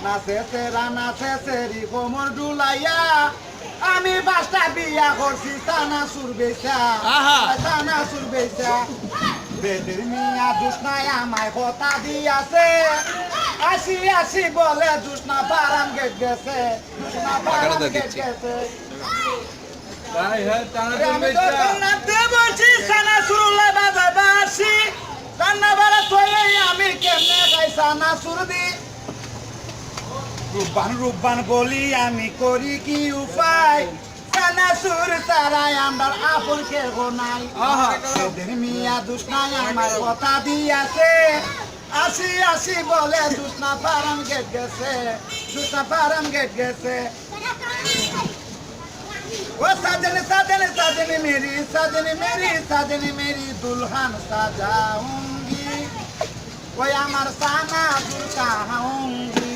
নাচেছে রানাচেছে রি কোমর ডুলাইয়া আমি পাঁচটা বিয়া করছি টানা সুর বেচা টানা সুর বেচা বেদের মিয়া জুসনায় আমায় কথা দিয়াছে আসি আসি বলে জুসনা বারাম গেট গেছে জুসনা বারাম গেট গেছে আমি তো নাচতে বলছি সানা সুরলে বাজা বাসি রান্না বাড়া তোলে আমি কেমনে খাই সানা সুর দি রূপবান রূপবান বলি আমি করি কি উপায় সানা সুর তারাই আমার আপন কেহ নাই বেদের মিয়া জুসনায় আমার কথা দিয়াছে আসি আসি বলে জুসনা বারাম গেট গেছে জুসনা বারাম গেট গেছে वो साजन साजन साजन मेरी दुल्हन सजाऊंगी वो अमर साना सुर कहाऊंगी